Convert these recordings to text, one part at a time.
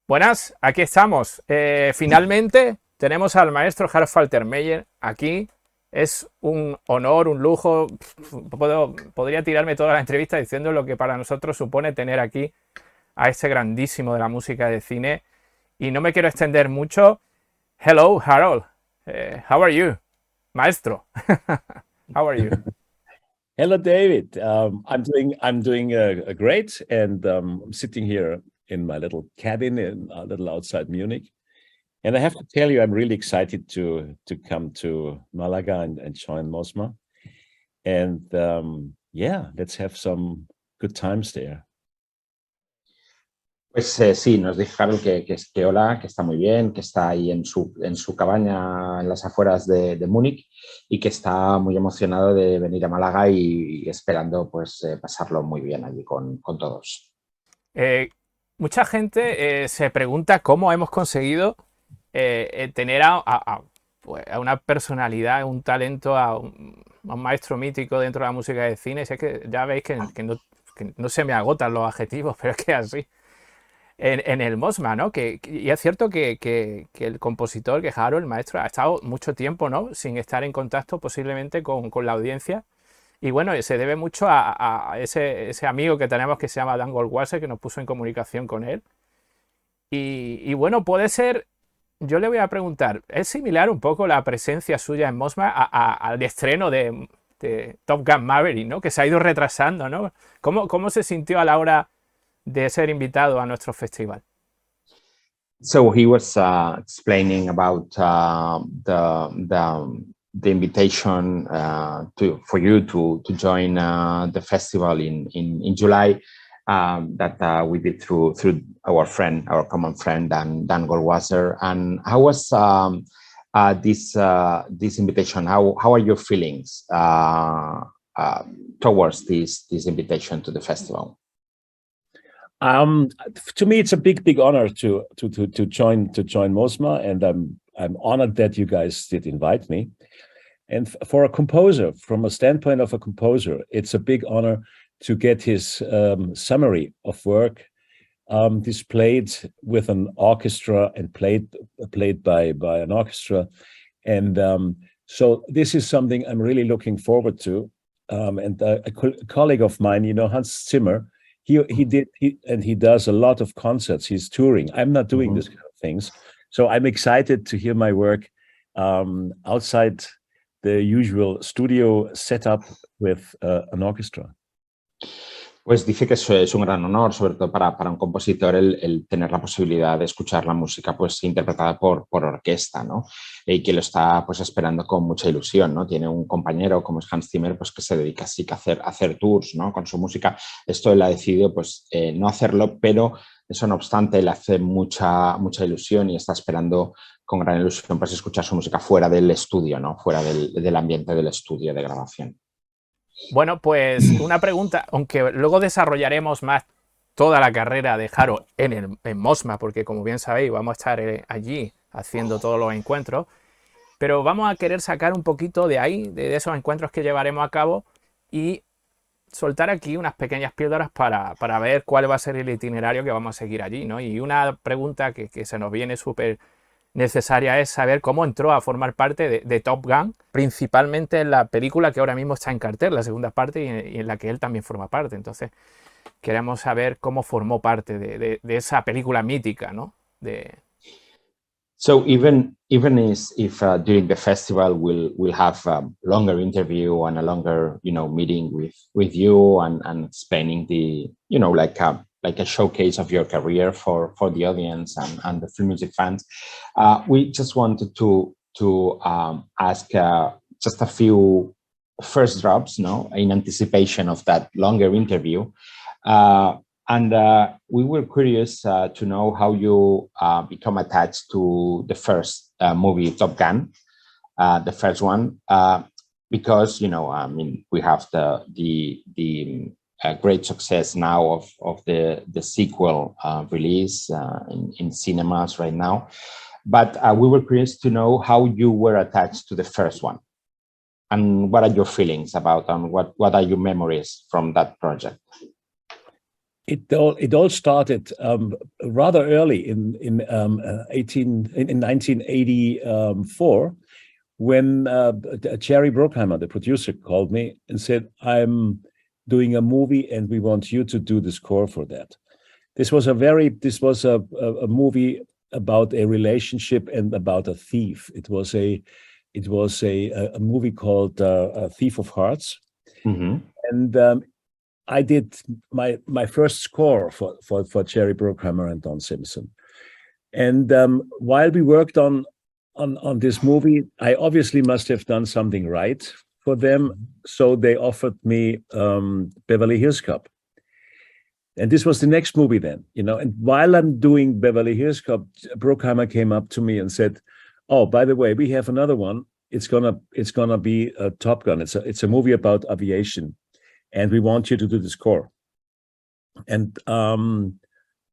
Buenas, aquí estamos. Finalmente tenemos al maestro Faltermeyer aquí. Es un honor, un lujo. Podría tirarme toda la entrevista diciendo lo que para nosotros supone tener aquí a este grandísimo de la música de cine. Y no me quiero extender mucho. Hello, Harold. How are you? Maestro. How are you? Hello, David. I'm doing great, and I'm sitting here in my little cabin in a little outside Munich. And I have to tell you, I'm really excited to come to Malaga and join MOSMA. And yeah, let's have some good times there. Pues sí, nos dice Harold que hola, que está muy bien, que está ahí en su cabaña en las afueras de Múnich y que está muy emocionado de venir a Málaga y esperando pues pasarlo muy bien allí con todos. Mucha gente se pregunta cómo hemos conseguido tener pues, a una personalidad, un talento, a un maestro mítico dentro de la música de cine. Sé que ya veis que no se me agotan los adjetivos, pero es que así. En el MOSMA, ¿no? Y es cierto que el compositor, que Harold, el maestro, ha estado mucho tiempo, ¿no? Sin estar en contacto posiblemente con la audiencia. Y bueno, se debe mucho a ese amigo que tenemos que se llama Dan Goldwasser, que nos puso en comunicación con él. Y bueno, puede ser, yo le voy a preguntar, ¿es similar un poco la presencia suya en MOSMA al estreno de Top Gun Maverick, ¿no? Que se ha ido retrasando, ¿no? ¿Cómo se sintió a la hora de ser invitado a nuestro festival? So he was explaining about the invitation for you to join the festival in July that we did through our common friend Dan Goldwasser. And how was this invitation? How are your feelings towards this invitation to the festival? To me, it's a big honor to join MOSMA, and I'm honored that you guys did invite me. And for a composer, from a standpoint of a composer, it's a big honor to get his summary of work displayed with an orchestra and played by an orchestra. And so this is something I'm really looking forward to. And a colleague of mine, Hans Zimmer, he does a lot of concerts. He's touring. I'm not doing this kind of things. So I'm excited to hear my work outside the usual studio setup with an orchestra. Pues dice que es un gran honor, sobre todo para un compositor, el tener la posibilidad de escuchar la música pues interpretada por orquesta, ¿no? Y que lo está pues esperando con mucha ilusión, ¿no? Tiene un compañero como es Hans Zimmer pues que se dedica así que a hacer tours, ¿no? Con su música. Esto él ha decidido pues no hacerlo, pero eso no obstante le hace mucha ilusión y está esperando con gran ilusión pues escuchar su música fuera del estudio, ¿no? Fuera del ambiente del estudio de grabación. Bueno, pues una pregunta, aunque luego desarrollaremos más toda la carrera de Harold en MOSMA, porque como bien sabéis vamos a estar allí haciendo todos los encuentros, pero vamos a querer sacar un poquito de ahí, de esos encuentros que llevaremos a cabo y soltar aquí unas pequeñas píldoras para ver cuál va a ser el itinerario que vamos a seguir allí, ¿no? Y una pregunta que se nos viene súper necesaria es saber cómo entró a formar parte de Top Gun, principalmente en la película que ahora mismo está en cartel, la segunda parte, y en la que él también forma parte. Entonces, queremos saber cómo formó parte de esa película mítica, ¿no? So even if during the festival we'll have a longer interview and a longer meeting with you and explaining the like a showcase of your career for the audience and the film music fans, we just wanted to ask just a few first drops, in anticipation of that longer interview. And we were curious to know how you become attached to the first movie, Top Gun, the first one, because we have the great success now of the sequel release in cinemas right now. But we were curious to know how you were attached to the first one, and what are your feelings about, and what are your memories from that project? it all started rather early in 1984, when Jerry Bruckheimer, the producer, called me and said, "I'm doing a movie, and we want you to do the score for that." This was a movie about a relationship and about a thief. It was a movie called A Thief of Hearts, and I did my first score for Jerry Bruckheimer and Don Simpson. And while we worked on this movie, I obviously must have done something right for them, so they offered me Beverly Hills Cop. And this was the next movie then, and while I'm doing Beverly Hills Cop, Bruckheimer came up to me and said, "Oh, by the way, we have another one. It's gonna be a Top Gun. It's a movie about aviation, and we want you to do the score." And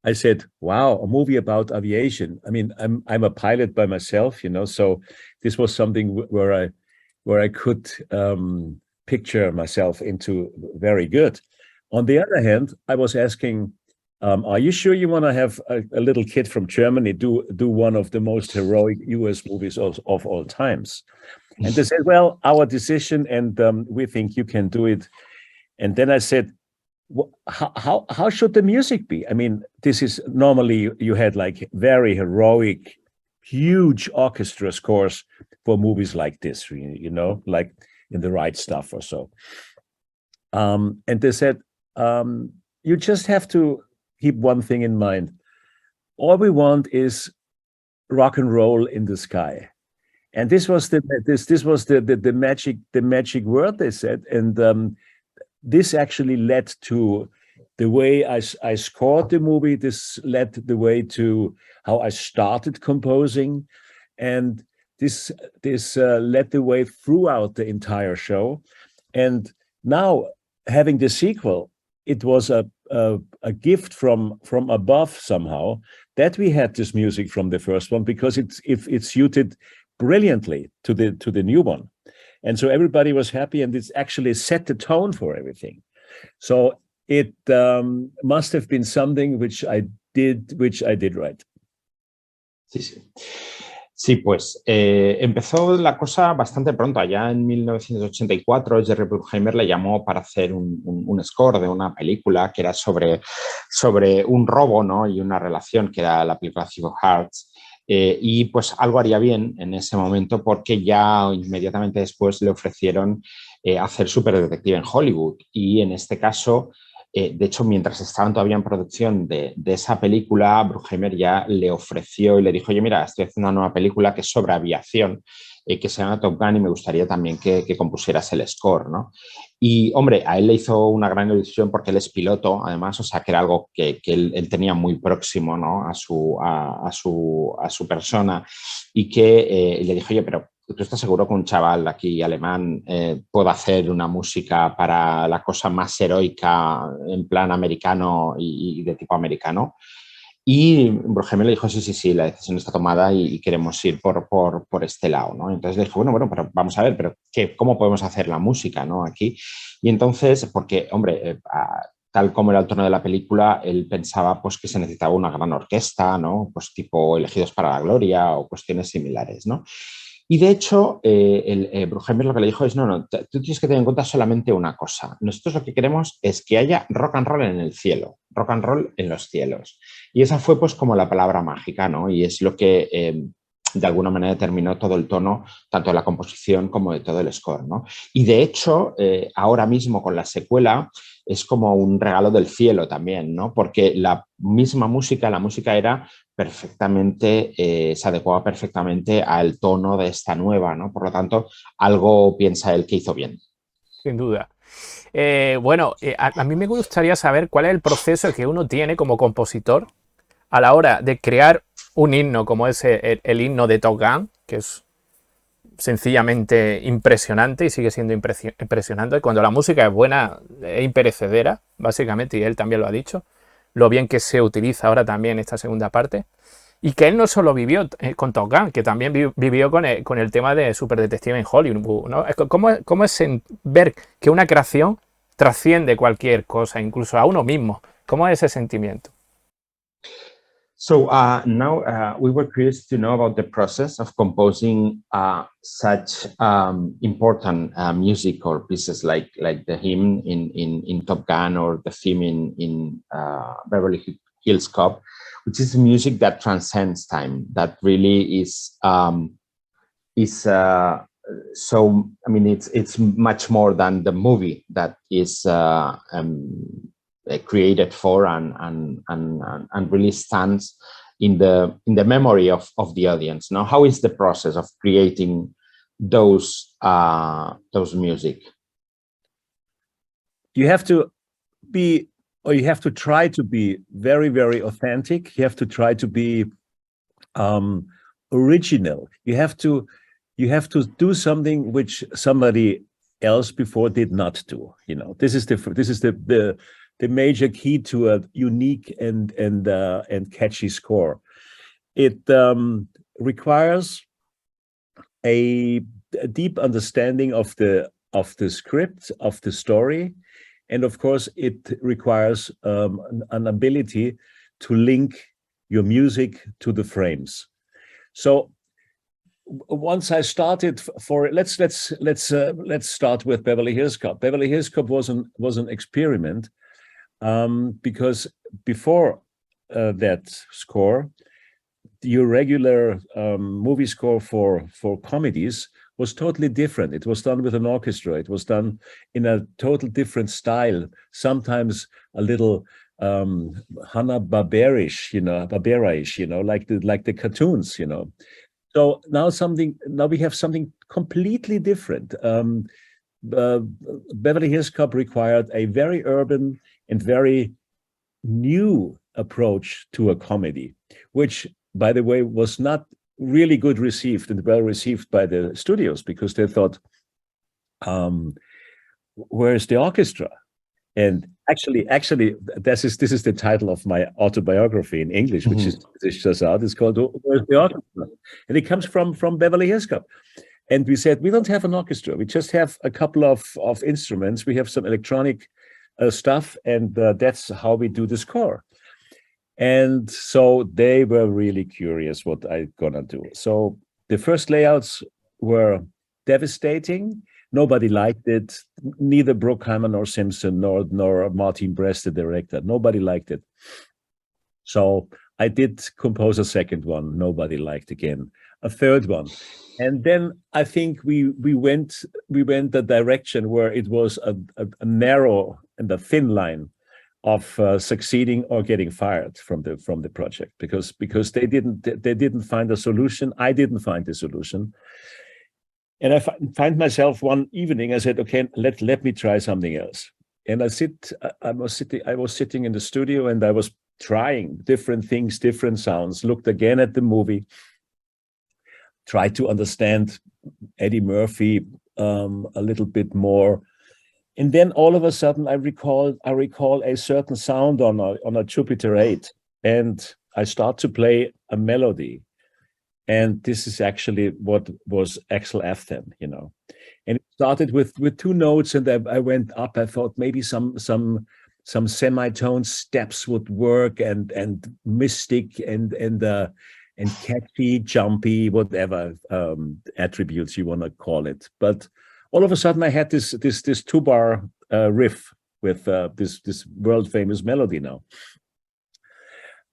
I said, "Wow, a movie about aviation. I mean, I'm a pilot by myself, so this was something where I could picture myself into very good." On the other hand, I was asking, "Are you sure you want to have a little kid from Germany do one of the most heroic US movies of all times?" And they said, "Well, our decision, and we think you can do it." And then I said, how should the music be? I mean, this is normally you had like very heroic, huge orchestra scores for movies like this, like in The Right Stuff or so. And they said, "You just have to keep one thing in mind. All we want is rock and roll in the sky." And this was the magic word, they said. And this actually led to the way I scored the movie. This led the way to how I started composing, and this led the way throughout the entire show. And now, having the sequel, it was a gift from above somehow that we had this music from the first one, because it suited brilliantly to the new one. And so everybody was happy, and it's actually set the tone for everything. So it must have been something which I did right. Sí. Sí, pues empezó la cosa bastante pronto. Allá en 1984, Jerry Bruckheimer le llamó para hacer un score de una película que era sobre un robo, ¿no? Y una relación, que era la película Thief of Hearts. Y pues algo haría bien en ese momento, porque ya inmediatamente después le ofrecieron hacer Superdetective en Hollywood. Y en este caso, de hecho, mientras estaban todavía en producción de esa película, Bruckheimer ya le ofreció y le dijo: "Oye, mira, estoy haciendo una nueva película que es sobre aviación, que se llama Top Gun, y me gustaría también que compusieras el score", ¿no? Y, hombre, a él le hizo una gran ilusión, porque él es piloto, además, o sea, que era algo que él tenía muy próximo, ¿no? a su persona, y que le dijo: "Oye, pero ¿tú estás seguro que un chaval aquí alemán puede hacer una música para la cosa más heroica en plan americano y de tipo americano?" Y Bruckheimer le dijo: sí, la decisión está tomada y queremos ir por este lado, ¿no? Entonces le dijo: bueno, pero vamos a ver, pero ¿cómo podemos hacer la música, ¿no? Aquí. Y entonces, porque, hombre, tal como era el tono de la película, él pensaba pues que se necesitaba una gran orquesta, ¿no? Pues tipo Elegidos para la Gloria o cuestiones similares, ¿no? Y de hecho, Bruckheimer lo que le dijo es: no, tú tienes que tener en cuenta solamente una cosa. Nosotros lo que queremos es que haya rock and roll en el cielo, rock and roll en los cielos. Y esa fue pues como la palabra mágica, ¿no? Y es lo que de alguna manera determinó todo el tono, tanto de la composición como de todo el score, ¿no? Y de hecho, ahora mismo con la secuela, es como un regalo del cielo también, ¿no? Porque la música era perfectamente, se adecuaba perfectamente al tono de esta nueva, ¿no? Por lo tanto, algo piensa él que hizo bien. Sin duda. A mí me gustaría saber cuál es el proceso que uno tiene como compositor a la hora de crear un himno, como es el himno de Top Gun, que es sencillamente impresionante y sigue siendo impresionante. Cuando la música es buena, es imperecedera, básicamente, y él también lo ha dicho, lo bien que se utiliza ahora también esta segunda parte, y que él no solo vivió con Top Gun, que también vivió con el tema de Superdetective en Hollywood, ¿no? ¿Cómo es ver que una creación trasciende cualquier cosa, incluso a uno mismo? ¿Cómo es ese sentimiento? So now we were curious to know about the process of composing such important music or pieces like the hymn in Top Gun or the theme in Beverly Hills Cop, which is music that transcends time, that really is so. I mean, it's much more than the movie that is created for and really stands in the memory of the audience. Now, how is the process of creating those music? You have to be, or you have to try to be very, very authentic. You have to try to be original. You have to do something which somebody else before did not do. You know, this is the major key to a unique and catchy score. It requires a deep understanding of the script, of the story, and of course it requires an ability to link your music to the frames. So once I started let's start with Beverly Hills Cop. Beverly Hills Cop was an experiment. Because before that score, your regular movie score for comedies was totally different. It was done with an orchestra. It was done in a total different style. Sometimes a little Hanna-Barbera-ish, like the cartoons, So now we have something completely different. Beverly Hills Cop required a very urban and very new approach to a comedy, which, by the way, was not really good received and well received by the studios, because they thought, where's the orchestra? And actually, this is the title of my autobiography in English, which is just out. It's called "Where's the Orchestra?" And it comes from Beverly Hills Cop. And we said, we don't have an orchestra. We just have a couple of instruments. We have some electronic stuff, and that's how we do the score. And so they were really curious what I'm gonna do. So the first layouts were devastating. Nobody liked it. Neither Bruckheimer nor Simpson nor Martin Brest, the director. Nobody liked it. So I did compose a second one. Nobody liked again. A third one. And then I think we went the direction where it was a narrow and a thin line of succeeding or getting fired from the project, because they didn't find a solution. I didn't find the solution. And I find myself one evening, I said, okay, let me try something else. And I was sitting in the studio, and I was trying different things, different sounds, looked again at the movie, tried to understand Eddie Murphy a little bit more. And then all of a sudden I recall a certain sound on a Jupiter 8, and I start to play a melody. And this is actually what was Axel F10, And it started with 2 notes, and I went up. I thought maybe some semitone steps would work, and mystic and catchy, jumpy, whatever attributes you want to call it. But all of a sudden I had this 2-bar riff with this world famous melody now.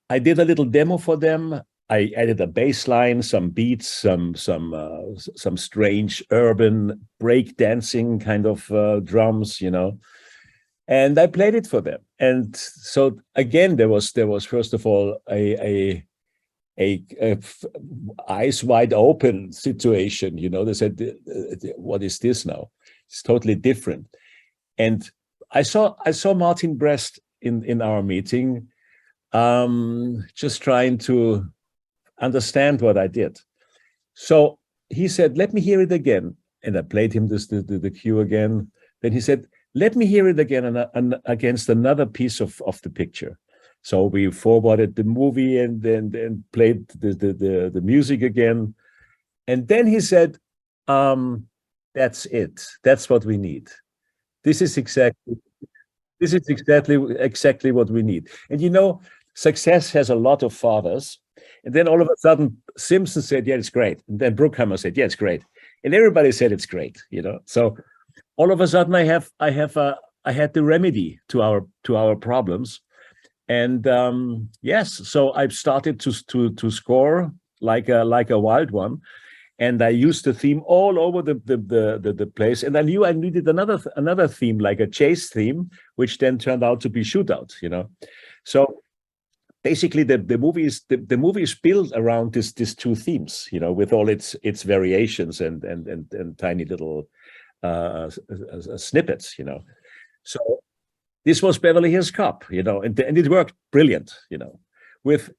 I did a little demo for them. I added a bass line, some beats, some strange urban break dancing kind of drums, and I played it for them. And so again, there was first of all a eyes wide open situation. They said, "What is this now? It's totally different." And I saw Martin Brest in our meeting, just trying to understand what I did. So he said, "Let me hear it again." And I played him the cue again. Then he said, "Let me hear it again and against another piece of the picture." So we forwarded the movie and then played the music again. And then he said, "That's it. That's what we need. This is exactly This is exactly what we need. And you know, success has a lot of fathers. And then all of a sudden, Simpson said, "Yeah, it's great." And then Bruckheimer said, "Yeah, it's great." And everybody said it's great. You know, so all of a sudden, I had the remedy to our problems. And yes, so I've started to score like a wild one, and I used the theme all over the place. And I knew I needed another theme, like a chase theme, which then turned out to be shootout. You know, so basically the movie is built around these two themes. You know, with all its variations and tiny little snippets. You know, so. This was Beverly Hills Cop, you know, and it worked brilliant, you know. With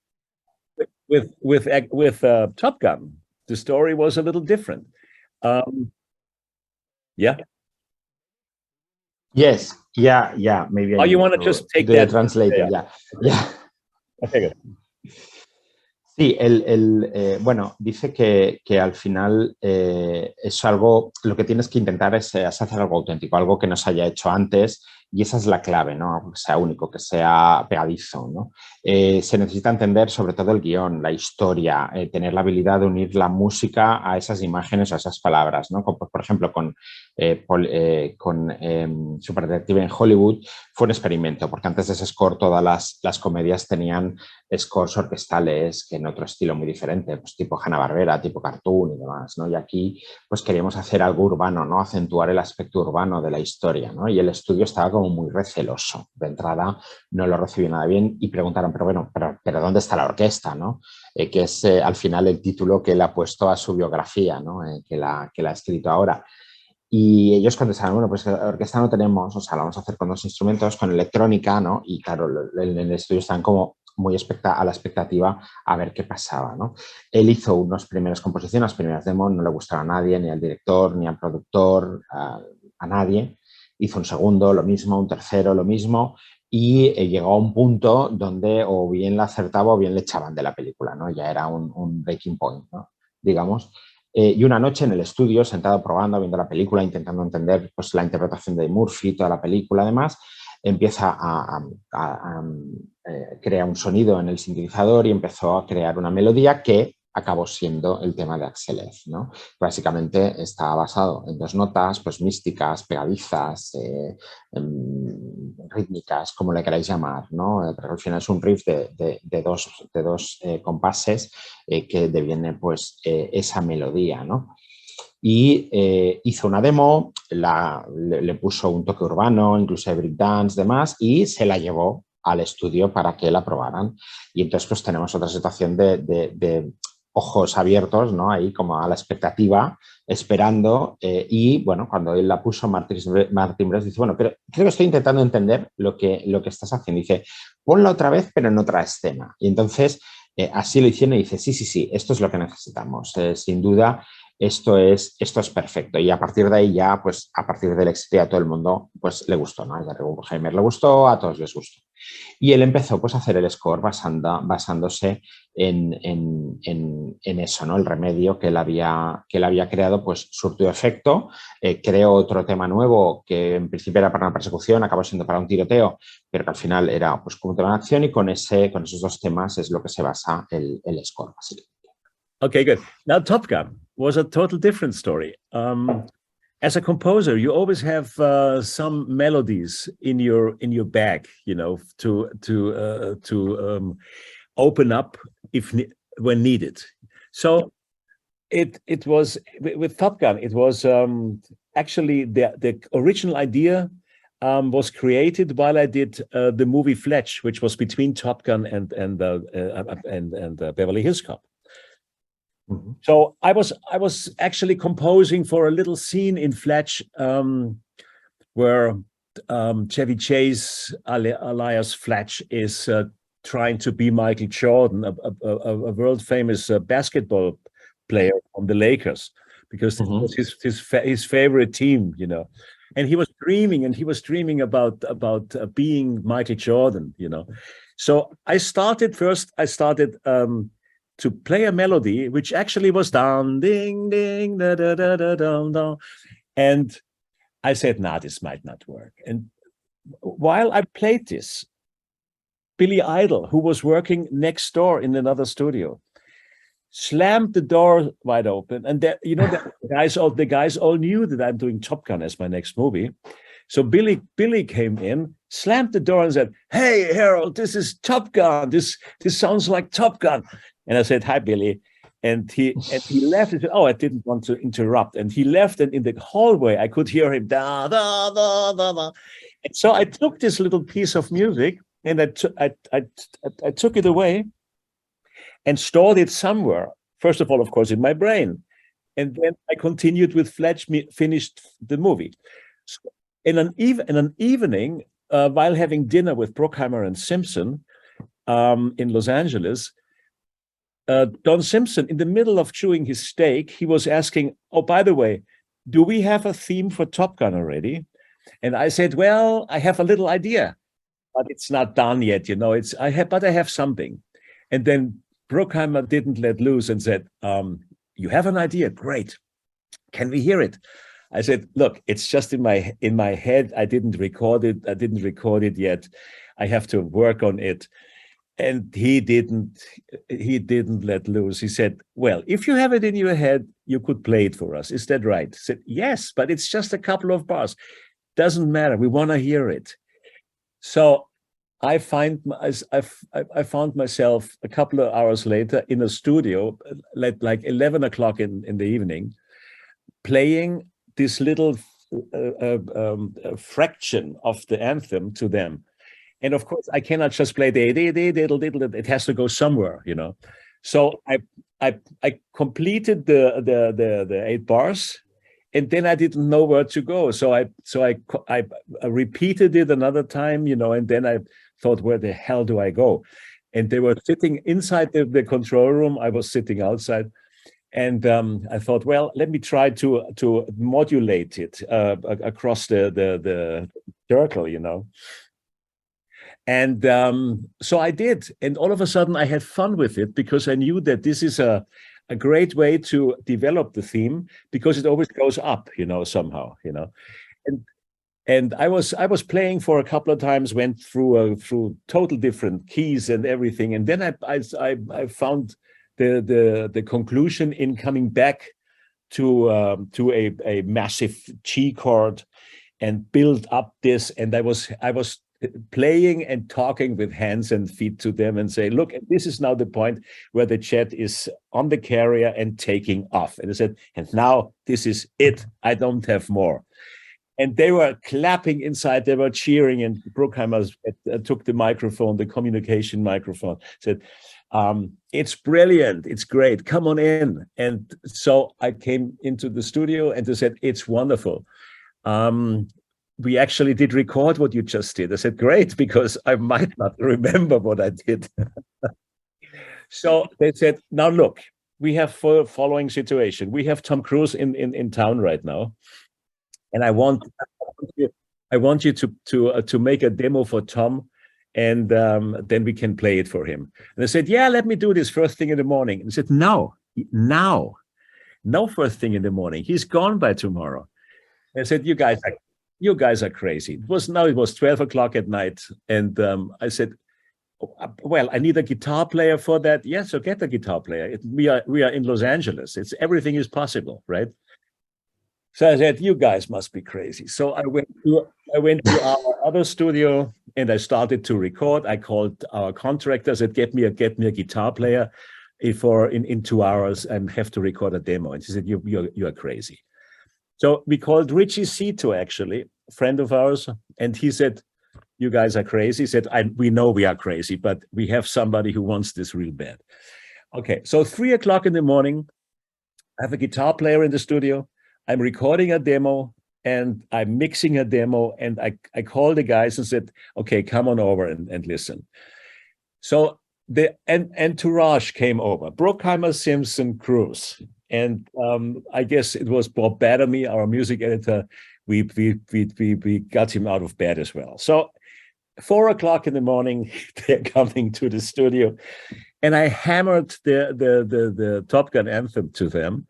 Top Gun, the story was a little different. Yeah. Yes. Yeah. Maybe. Oh, you want to just take that translator? Yeah. Okay, good. Sí, bueno, dice que al final es algo, lo que tienes que intentar es hacer algo auténtico, algo que no se haya hecho antes, y esa es la clave, ¿no? Algo que sea único, que sea pegadizo, ¿no? Se necesita entender sobre todo el guión, la historia, tener la habilidad de unir la música a esas imágenes o a esas palabras, ¿no? Como, por ejemplo, con Super Detective en Hollywood fue un experimento, porque antes de ese score todas las comedias tenían scores orquestales que en otro estilo muy diferente, pues tipo Hanna-Barbera, tipo cartoon y demás, ¿no? Y aquí pues queríamos hacer algo urbano, ¿no? Acentuar el aspecto urbano de la historia, ¿no? Y el estudio estaba como muy receloso. De entrada no lo recibió nada bien y preguntaron, pero ¿dónde está la orquesta, no? Que es al final el título que él ha puesto a su biografía, ¿no? Que la ha escrito ahora. Y ellos contestaron, bueno, pues orquesta no tenemos, o sea, lo vamos a hacer con 2 instrumentos, con electrónica, ¿no? Y claro, en el estudio están como muy a la expectativa a ver qué pasaba, ¿no? Él hizo unas primeras composiciones, las primeras demos, no le gustaron a nadie, ni al director, ni al productor, a nadie. Hizo un segundo, lo mismo, un tercero, lo mismo, y llegó a un punto donde o bien la acertaba o bien le echaban de la película, ¿no? Ya era un breaking point, ¿no? Digamos. Y una noche en el estudio, sentado probando, viendo la película, intentando entender pues, la interpretación de Murphy, toda la película, además, empieza a crear un sonido en el sintetizador y empezó a crear una melodía que acabó siendo el tema de Axel F, ¿no? Básicamente está basado en 2 notas, pues místicas, pegadizas, rítmicas, como le queráis llamar, ¿no? Pero al final es un riff de dos compases que deviene pues esa melodía, ¿no? Y hizo una demo, le puso un toque urbano, incluso breakdance, demás, y se la llevó al estudio para que la probaran. Y entonces pues tenemos otra situación de ojos abiertos, ¿no? Ahí como a la expectativa, esperando, y bueno, cuando él la puso, Martin Brest dice, bueno, pero creo que estoy intentando entender lo que estás haciendo. Dice, ponla otra vez, pero en otra escena. Y entonces así lo hicieron y dice, sí, esto es lo que necesitamos. Sin duda, esto es perfecto. Y a partir de ahí ya, pues a partir del éxito a todo el mundo pues le gustó, ¿no? A Jerry Bruckheimer le gustó, a todos les gustó. Y él empezó pues a hacer el score basándose en eso, ¿no? El remedio que él había creado pues surtió efecto, creó otro tema nuevo que en principio era para una persecución, acabó siendo para un tiroteo, pero que al final era pues como un tema de acción y con esos 2 temas es lo que se basa el score, básicamente. Okay, good. Now, Top Gun was a total different story. As a composer, you always have some melodies in your bag, you know, to open up when needed. So it was with Top Gun. It was actually the original idea was created while I did the movie Fletch, which was between Top Gun and Beverly Hills Cop. Mm-hmm. So I was actually composing for a little scene in Fletch where Chevy Chase, alias Fletch, is trying to be Michael Jordan, a world famous basketball player from the Lakers, because it was his favorite team, you know. And he was dreaming about being Michael Jordan, you know. So I started to play a melody, which actually was down, ding, ding, da, da, da, da, down, down. And I said, nah, this might not work. And while I played this, Billy Idol, who was working next door in another studio, slammed the door wide open, and the guys all knew that I'm doing Top Gun as my next movie. So Billy came in, slammed the door, and said, "Hey, Harold, this is Top Gun. This sounds like Top Gun." And I said, "Hi, Billy." And he left. He said, "Oh, I didn't want to interrupt." And he left, and in the hallway, I could hear him da da da da da. And so I took this little piece of music, and I took it away and stored it somewhere. First of all, of course, in my brain, and then I continued with finished the movie. So in an evening, while having dinner with Bruckheimer and Simpson in Los Angeles, Don Simpson, in the middle of chewing his steak, he was asking, "Oh, by the way, do we have a theme for Top Gun already?" And I said, "Well, I have a little idea, but it's not done yet. I have something." And then Bruckheimer didn't let loose and said, "You have an idea? Great. Can we hear it?" I said, "Look, it's just in my head. I didn't record it yet. I have to work on it." And he didn't let loose. He said, "Well, if you have it in your head, you could play it for us. Is that right?" I said, "Yes, but it's just a couple of bars. Doesn't matter. We want to hear it." So I found myself a couple of hours later in a studio, like 11 o'clock in the evening, playing this little fraction of the anthem to them. And of course, I cannot just play it has to go somewhere, So I completed the 8 bars, and then I didn't know where to go. So I repeated it another time, and then I thought, where the hell do I go? And they were sitting inside the control room. I was sitting outside. And I thought, well, let me try to modulate it across the circle, And so I did. And all of a sudden, I had fun with it because I knew that this is a great way to develop the theme, because it always goes up, somehow, And I was playing for a couple of times, went through total different keys and everything, and then I found the conclusion in coming back to a massive G chord and build up this, and I was playing and talking with hands and feet to them and say, "Look, this is now the point where the jet is on the carrier and taking off." And I said, "And now this is it. I don't have more." And they were clapping inside, they were cheering, and Bruckheimer took the microphone, the communication microphone, said, "It's brilliant, it's great, come on in." And so I came into the studio and they said, "It's wonderful. We actually did record what you just did." I said, "Great, because I might not remember what I did." So they said, "Now look, we have the following situation. We have Tom Cruise in town right now. And I want you to make a demo for Tom, and then we can play it for him." And I said, "Yeah, let me do this first thing in the morning." And I said, No, first thing in the morning. He's gone by tomorrow." And I said, You guys are crazy." It was 12 o'clock at night, and I said, "Well, I need a guitar player for that." "Yes, so get a guitar player. We are in Los Angeles. Everything is possible, right?" So I said, "You guys must be crazy." So I went to our other studio and I started to record. I called our contractor, said, get me a guitar player in 2 hours and have to record a demo." And she said, you are crazy." So we called Richie Cito, actually, a friend of ours, and he said, "You guys are crazy." He said, "We know we are crazy, but we have somebody who wants this real bad." Okay, so 3 o'clock in the morning, I have a guitar player in the studio. I'm recording a demo and I'm mixing a demo, and I called the guys and said, "Okay, come on over and listen." So the entourage came over: Bruckheimer, Simpson, Cruise, and I guess it was Bob Battermy, our music editor. We got him out of bed as well. So 4 o'clock in the morning, they're coming to the studio, and I hammered the Top Gun anthem to them.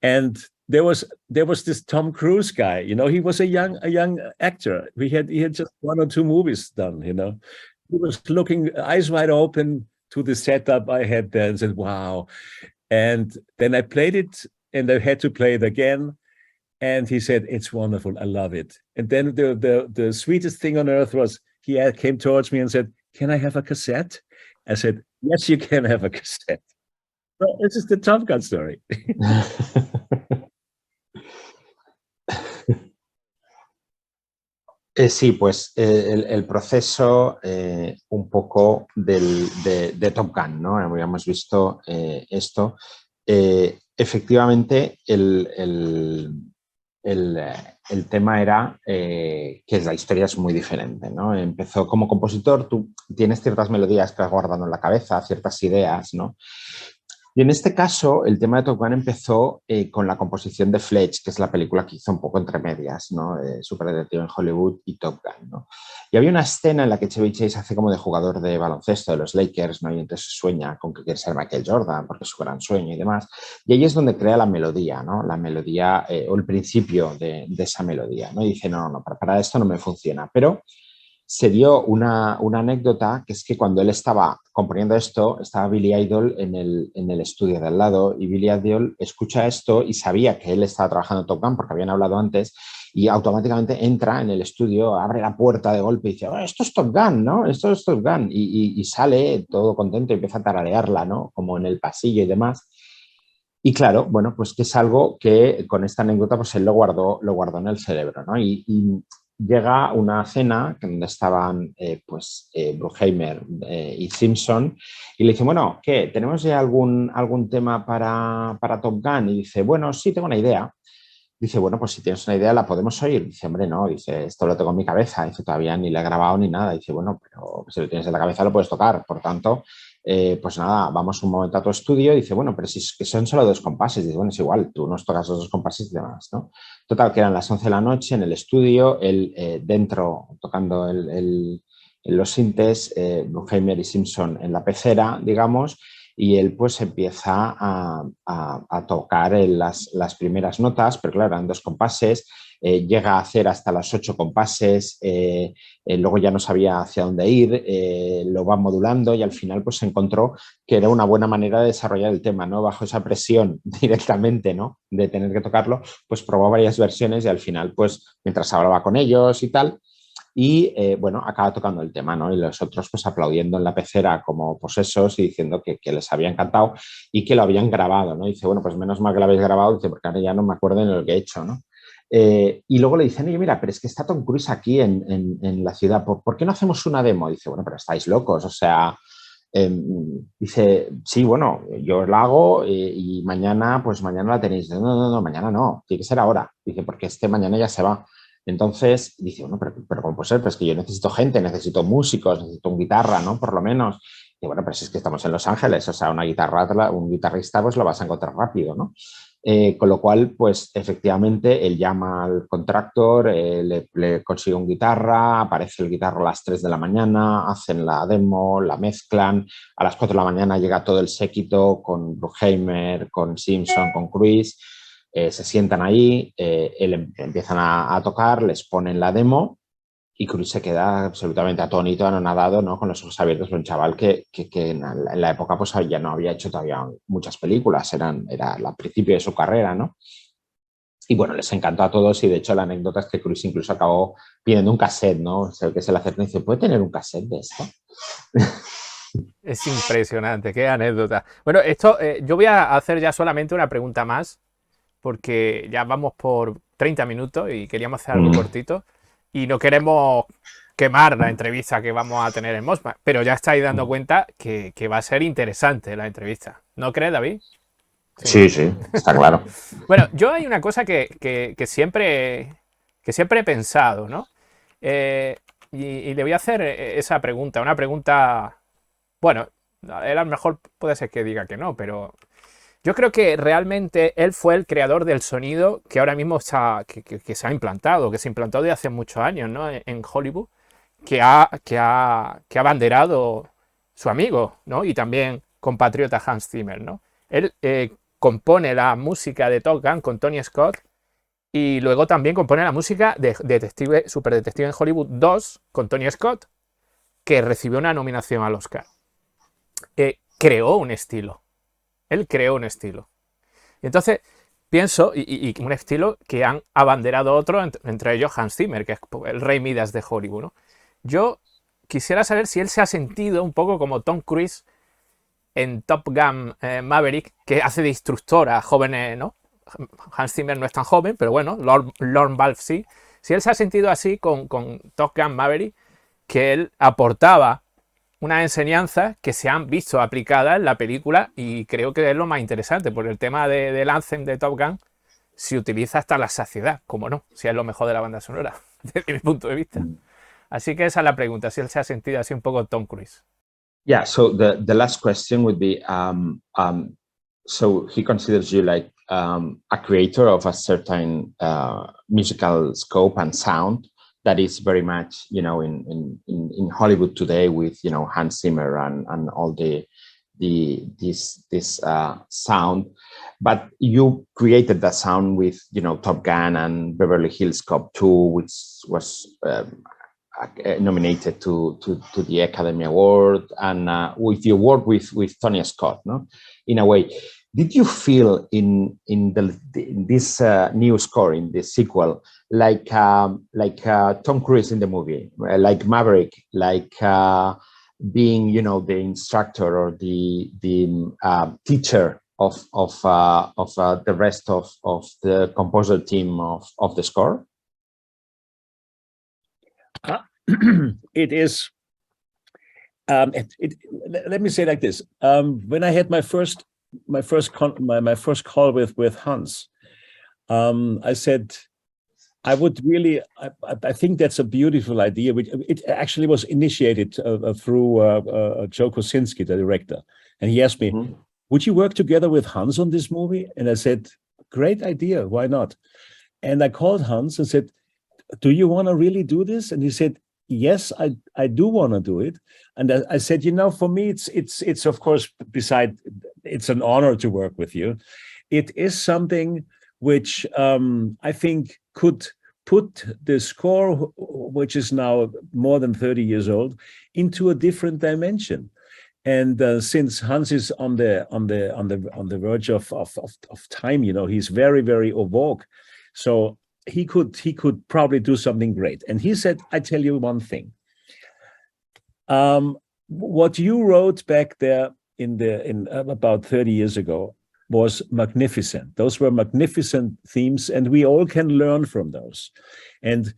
And there was this Tom Cruise guy. You know, he was a young actor. He had just 1 or 2 movies done. You know, he was looking eyes wide open to the setup I had there and said, "Wow." And then I played it, and I had to play it again. And he said, "It's wonderful. I love it." And then the sweetest thing on earth was he came towards me and said, "Can I have a cassette?" I said, "Yes, you can have a cassette." So this is the Top Gun story. Sí, pues el proceso un poco de Top Gun, ¿no? Habíamos visto esto. Efectivamente, el tema era que la historia es muy diferente, ¿no? Empezó como compositor, tú tienes ciertas melodías que vas guardando en la cabeza, ciertas ideas, ¿no? Y en este caso, el tema de Top Gun empezó con la composición de Fletch, que es la película que hizo un poco entre medias, ¿no? Super Detective en Hollywood y Top Gun, ¿no? Y había una escena en la que Chevy Chase hace como de jugador de baloncesto de los Lakers, ¿no? Y entonces sueña con que quiere ser Michael Jordan, porque es su gran sueño y demás. Y ahí es donde crea la melodía, ¿no? La melodía o el principio de esa melodía, ¿no? Y dice, no, para esto no me funciona. Pero se dio una anécdota, que es que cuando él estaba componiendo esto, estaba Billy Idol en el estudio de al lado, y Billy Idol escucha esto y sabía que él estaba trabajando en Top Gun porque habían hablado antes, y automáticamente entra en el estudio, abre la puerta de golpe y dice, "Oh, esto es Top Gun, ¿no? Esto es Top Gun", y sale todo contento y empieza a tararearla, ¿no? Como en el pasillo y demás. Y claro, bueno, pues que es algo que con esta anécdota pues él lo guardó en el cerebro, ¿no? Y llega una cena donde estaban Bruckheimer y Simpson, y le dice, bueno, ¿qué? ¿Tenemos ya algún tema para Top Gun? Y dice, bueno, sí, tengo una idea. Dice, bueno, pues si tienes una idea la podemos oír. Dice, hombre, no, dice, esto lo tengo en mi cabeza. Dice, todavía ni la he grabado ni nada. Dice, bueno, pero si lo tienes en la cabeza lo puedes tocar. Por tanto, pues nada, vamos un momento a tu estudio. Dice, bueno, pero si es que son solo 2 compases. Dice, bueno, es igual, tú nos tocas los 2 compases y demás, ¿no? Total, que eran las 11 de la noche en el estudio, él dentro tocando los sintes, Bruckheimer y Simpson en la pecera, digamos, y él pues empieza a tocar en las primeras notas, pero claro, eran 2 compases, llega a hacer hasta los 8 compases, luego ya no sabía hacia dónde ir, lo va modulando y al final pues se encontró que era una buena manera de desarrollar el tema, ¿no? Bajo esa presión directamente, ¿no? De tener que tocarlo, pues probó varias versiones y al final pues mientras hablaba con ellos y tal, y bueno, acaba tocando el tema, ¿no? Y los otros pues aplaudiendo en la pecera como posesos y diciendo que les había encantado y que lo habían grabado, ¿no? Y dice, bueno, pues menos mal que lo habéis grabado, dice, porque ahora ya no me acuerdo de lo que he hecho, ¿no? Y luego le dicen, oye, mira, pero es que está Tom Cruise aquí en la ciudad, ¿por qué no hacemos una demo? Dice, bueno, pero estáis locos, o sea... dice, sí, bueno, yo os la hago y mañana, pues mañana la tenéis. No, mañana no, tiene que ser ahora. Dice, porque mañana ya se va. Entonces dice, bueno, pero ¿cómo puede ser? Pues que yo necesito gente, necesito músicos, necesito un guitarra, ¿no? Por lo menos. Y bueno, pero si es que estamos en Los Ángeles, o sea, un guitarrista pues lo vas a encontrar rápido, ¿no? Con lo cual, pues efectivamente, él llama al contractor, le consigue un guitarra, aparece el guitarra a las 3 de la mañana, hacen la demo, la mezclan, a las 4 de la mañana llega todo el séquito con Bruckheimer, con Simpson, con Cruise, se sientan ahí, empiezan a tocar, les ponen la demo y Cruise se queda absolutamente atónito, anonadado, ¿no? Con los ojos abiertos, un chaval que en la época pues ya no había hecho todavía muchas películas, era al principio de su carrera, ¿no? Y bueno, les encantó a todos y de hecho la anécdota es que Cruise incluso acabó pidiendo un cassette, ¿no? O sea, que se le acerca y dice, ¿puede tener un cassette de esto? Es impresionante, qué anécdota. Bueno, esto yo voy a hacer ya solamente una pregunta más, porque ya vamos por 30 minutos y queríamos hacer algo cortito y no queremos quemar la entrevista que vamos a tener en Mosma, pero ya estáis dando cuenta que va a ser interesante la entrevista. ¿No crees, David? Sí, está claro. Bueno, yo hay una cosa que siempre he pensado, ¿no? Y le voy a hacer esa pregunta, una pregunta, bueno, él a lo mejor puede ser que diga que no, pero yo creo que realmente él fue el creador del sonido que ahora mismo que se ha implantado, que se implantó desde hace muchos años, ¿no? En Hollywood, que ha abanderado su amigo, ¿no? Y también compatriota Hans Zimmer, ¿no? Él, compone la música de Top Gun con Tony Scott y luego también compone la música de Super Detective en Hollywood 2 con Tony Scott, que recibió una nominación al Oscar. Creó un estilo. Él creó un estilo. Y entonces pienso, y un estilo que han abanderado otros, entre ellos Hans Zimmer, que es el rey Midas de Hollywood, ¿no? Yo quisiera saber si él se ha sentido un poco como Tom Cruise en Top Gun Maverick, que hace de instructor a jóvenes, ¿no? Hans Zimmer no es tan joven, pero bueno, Lorne Balfe sí. Si él se ha sentido así con Top Gun Maverick, que él aportaba unas enseñanzas que se han visto aplicadas en la película, y creo que es lo más interesante, porque el tema del anthem de Top Gun se utiliza hasta la saciedad, como no, si es lo mejor de la banda sonora, desde mi punto de vista. Así que esa es la pregunta, si él se ha sentido así un poco Tom Cruise. Yeah, so the last question would be, so he considers you like a creator of a certain musical scope and sound that is very much, you know, in Hollywood today with, you know, Hans Zimmer and all this sound, but you created that sound with, you know, Top Gun and Beverly Hills Cop 2, which was nominated to the Academy Award, and with your work with Tony Scott, no? In a way, did you feel in this new score, in this sequel, like Tom Cruise in the movie, like Maverick, like being, you know, the instructor or the teacher of the rest of the composer team of the score? It is. Let me say it like this: when I had my first call with Hans, I said, I would really. I think that's a beautiful idea. Which it actually was initiated through Joe Kosinski, the director, and he asked me, "Would you work together with Hans on this movie?" And I said, "Great idea. Why not?" And I called Hans and said, "Do you want to really do this?" And he said, "Yes, I do want to do it." And I said, you know, for me, it's of course, beside, it's an honor to work with you. It is something which I think could put the score, which is now more than 30 years old, into a different dimension. And since Hans is on the verge of time, you know, he's very, very awoke. So he could probably do something great. And he said, I tell you one thing. What you wrote back there in about 30 years ago was magnificent. Those were magnificent themes, and we all can learn from those. And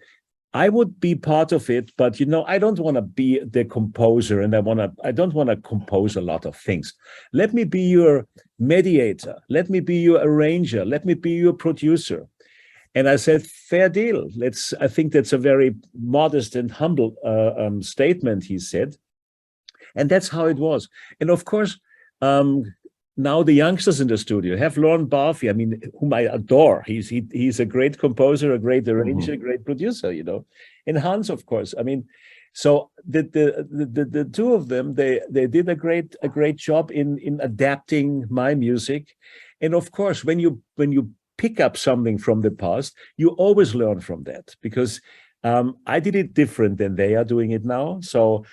I would be part of it, but you know, I don't want to be the composer, and I don't want to compose a lot of things. Let me be your mediator. Let me be your arranger. Let me be your producer. And I said, fair deal. I think that's a very modest and humble statement, he said. And that's how it was. And of course, now the youngsters in the studio have Lorne Balfe, I mean, whom I adore. He's a great composer, a great arranger, a great producer, you know. And Hans, of course. I mean, so the two of them, they did a great job in adapting my music. And of course, when you pick up something from the past, you always learn from that, because I did it different than they are doing it now. So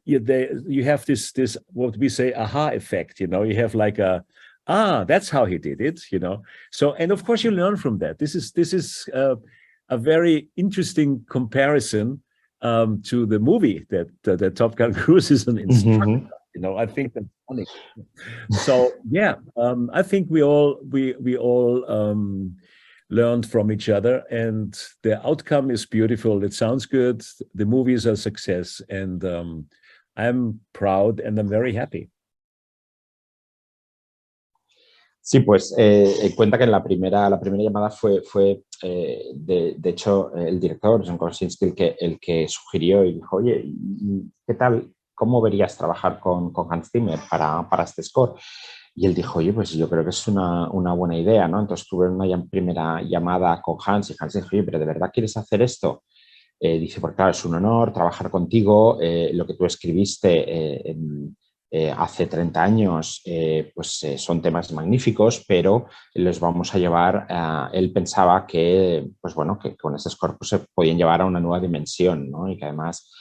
you have this what we say aha effect, you know. You have like that's how he did it, you know. So, and of course you learn from that. This is a very interesting comparison to the movie that Top Gun Cruise is an instructor. You know, I think that's funny. So yeah, I think we all learned from each other, and the outcome is beautiful. It sounds good. The movie is a success, and I'm proud and I'm very happy. Sí, pues cuenta que en la primera llamada fue de hecho el director, John Krasinski, el que sugirió y dijo, oye, ¿qué tal? ¿Cómo verías trabajar con Hans Zimmer para este score? Y él dijo, oye, pues yo creo que es una buena idea, ¿no? Entonces tuve una primera llamada con Hans, y Hans dijo, oye, ¿pero de verdad quieres hacer esto? Dice, porque claro, es un honor trabajar contigo, lo que tú escribiste hace 30 años, son temas magníficos, pero los vamos a llevar, él pensaba que, pues bueno, que con este score pues, se podían llevar a una nueva dimensión, ¿no? Y que además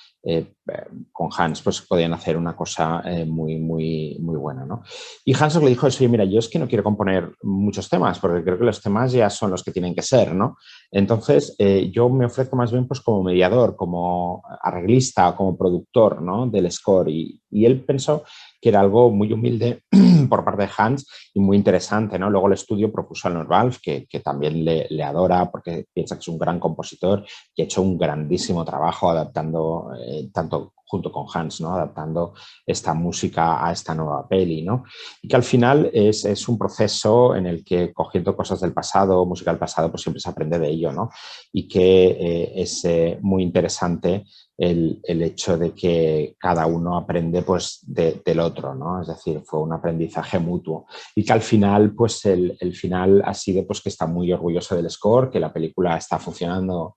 con Hans pues podían hacer una cosa muy, muy, muy buena, ¿no? Y Hans le dijo eso, mira, yo es que no quiero componer muchos temas, porque creo que los temas ya son los que tienen que ser, ¿no? Entonces, yo me ofrezco más bien pues como mediador, como arreglista, como productor, ¿no? Del score. Y él pensó que era algo muy humilde por parte de Hans y muy interesante, ¿no? Luego el estudio propuso al Norvalf, que también le adora porque piensa que es un gran compositor y ha hecho un grandísimo trabajo adaptando, tanto junto con Hans, ¿no? Adaptando esta música a esta nueva peli, ¿no? Y que al final es un proceso en el que cogiendo cosas del pasado, música del pasado, pues siempre se aprende de ello, ¿no? Y que es muy interesante el hecho de que cada uno aprende pues del otro, ¿no? Es decir, fue un aprendizaje mutuo y que al final pues el final ha sido pues que está muy orgulloso del score, que la película está funcionando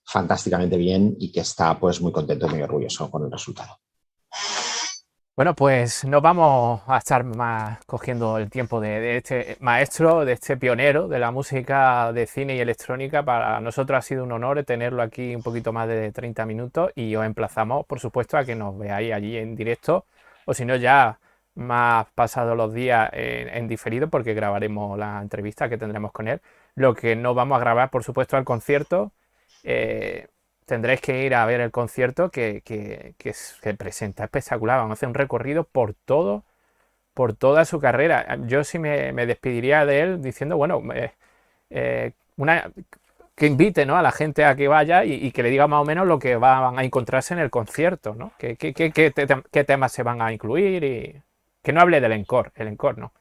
fantásticamente bien y que está pues muy contento y muy orgulloso con el resultado. Bueno, pues no vamos a estar más cogiendo el tiempo de este maestro, de este pionero de la música de cine y electrónica. Para nosotros ha sido un honor tenerlo aquí un poquito más de 30 minutos y os emplazamos, por supuesto, a que nos veáis allí en directo o si no ya más pasados los días en diferido, porque grabaremos la entrevista que tendremos con él. Lo que no vamos a grabar, por supuesto, al concierto. Tendréis que ir a ver el concierto que presenta espectacular. Vamos a hacer un recorrido por toda su carrera. Yo sí me despediría de él diciendo, bueno, que invite, ¿no? A la gente a que vaya y que le diga más o menos lo que van a encontrarse en el concierto, ¿no? ¿Qué temas se van a incluir? Y que no hable del encore, el encore, ¿no?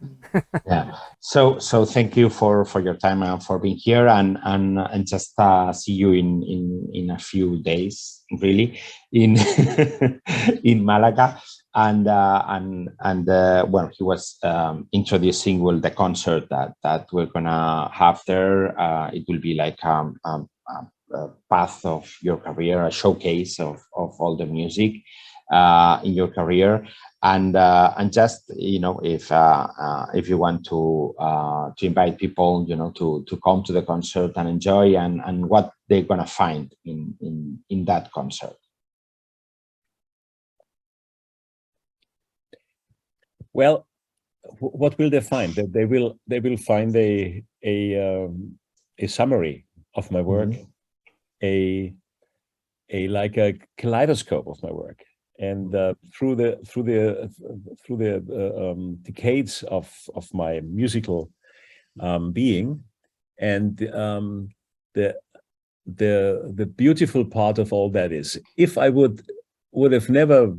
Yeah. So thank you for your time and for being here, and just see you in a few days, really, in in Málaga. And well, he was introducing the concert that we're gonna have there. It will be like a path of your career, a showcase of all the music in your career. And just, you know, if you want to invite people, you know, to come to the concert and enjoy and what they're going to find in that concert. Well, what will they find? They will find a summary of my work, a like a kaleidoscope of my work. And through the decades of my musical being, and the beautiful part of all that is, if I would have never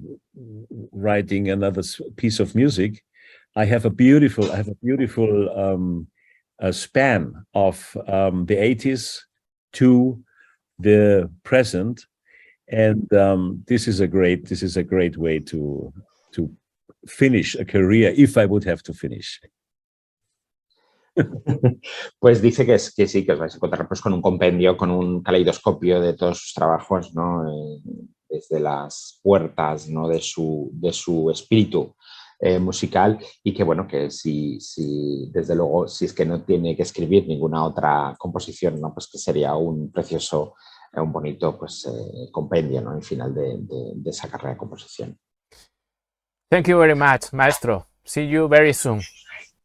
writing another piece of music, I have a beautiful span of the 80s to the present. And this is a great way to finish a career if I would have to finish. Pues dice que sí, que os vais a encontrar pues con un compendio, con un caleidoscopio de todos sus trabajos, ¿no? Desde las puertas, ¿no? de su espíritu musical, y que bueno, que si desde luego, si es que no tiene que escribir ninguna otra composición, ¿no? Pues que sería un precioso, un bonito pues compendio, ¿no? Al final de esa carrera de composición. Thank you very much, maestro. See you very soon.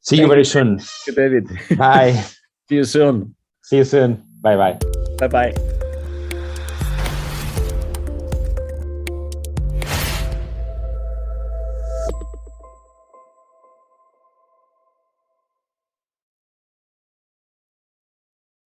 See you very soon. David. Bye. See you soon. See you soon. Bye bye. Bye bye.